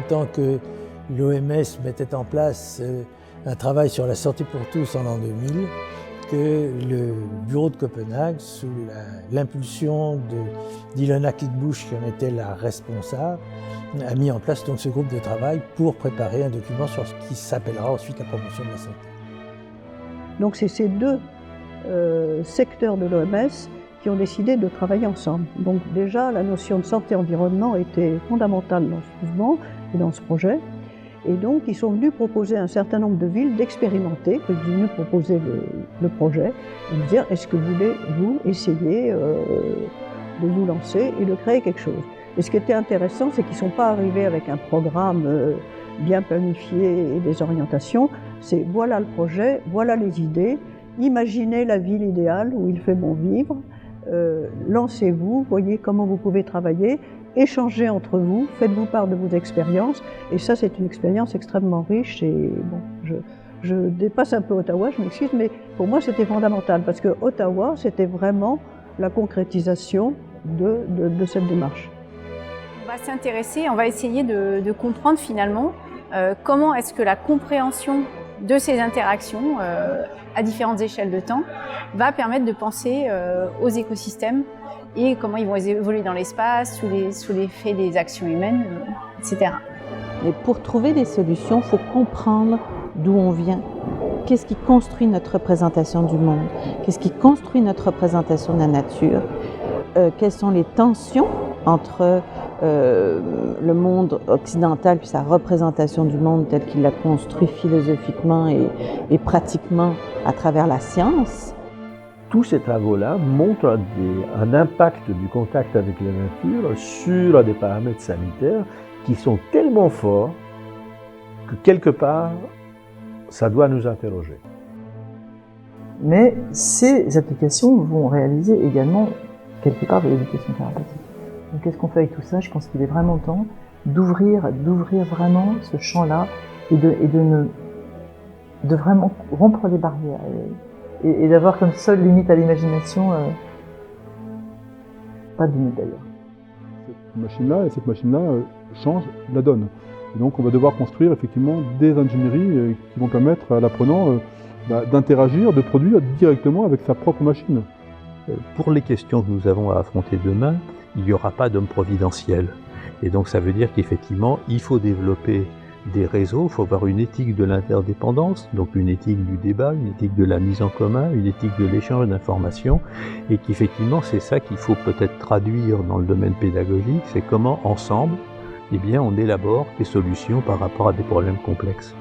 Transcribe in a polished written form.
temps que l'OMS mettait en place un travail sur la santé pour tous en l'an 2000, que le bureau de Copenhague, sous l'impulsion d'Ilona Kickbusch, qui en était la responsable, a mis en place donc ce groupe de travail pour préparer un document sur ce qui s'appellera ensuite la promotion de la santé. Donc c'est ces deux secteurs de l'OMS qui ont décidé de travailler ensemble. Donc déjà la notion de santé-environnement était fondamentale dans ce mouvement et dans ce projet. Et donc, ils sont venus proposer à un certain nombre de villes d'expérimenter, ils sont venus proposer le projet, et de dire, est-ce que vous voulez, vous, essayer de vous lancer et de créer quelque chose. Et ce qui était intéressant, c'est qu'ils ne sont pas arrivés avec un programme bien planifié et des orientations. C'est voilà le projet, voilà les idées, imaginez la ville idéale où il fait bon vivre, lancez-vous, voyez comment vous pouvez travailler, échangez entre vous, faites-vous part de vos expériences. Et ça, c'est une expérience extrêmement riche. Et bon, je dépasse un peu Ottawa, je m'excuse, mais pour moi, c'était fondamental parce que Ottawa, c'était vraiment la concrétisation de cette démarche. On va s'intéresser, on va essayer de comprendre finalement comment est-ce que la compréhension de ces interactions à différentes échelles de temps va permettre de penser aux écosystèmes et comment ils vont évoluer dans l'espace, sous l'effet des actions humaines, etc. Mais pour trouver des solutions, il faut comprendre d'où on vient. Qu'est-ce qui construit notre représentation du monde? Qu'est-ce qui construit notre représentation de la nature? Quelles sont les tensions entre le monde occidental puis sa représentation du monde tel qu'il l'a construit philosophiquement et pratiquement à travers la science? Tous ces travaux-là montrent un impact du contact avec la nature sur des paramètres sanitaires qui sont tellement forts que quelque part, ça doit nous interroger. Mais ces applications vont réaliser également quelque part de l'éducation thérapeutique. Donc qu'est-ce qu'on fait avec tout ça? Je pense qu'il est vraiment temps d'ouvrir vraiment ce champ-là et de vraiment rompre les barrières. Et d'avoir comme seule limite à l'imagination, pas de limite d'ailleurs. Cette machine-là change la donne. Et donc on va devoir construire effectivement des ingénieries qui vont permettre à l'apprenant d'interagir, de produire directement avec sa propre machine. Pour les questions que nous avons à affronter demain, il n'y aura pas d'homme providentiel. Et donc ça veut dire qu'effectivement, il faut développer des réseaux, il faut avoir une éthique de l'interdépendance, donc une éthique du débat, une éthique de la mise en commun, une éthique de l'échange d'informations, et qu'effectivement c'est ça qu'il faut peut-être traduire dans le domaine pédagogique, c'est comment ensemble, eh bien, on élabore des solutions par rapport à des problèmes complexes.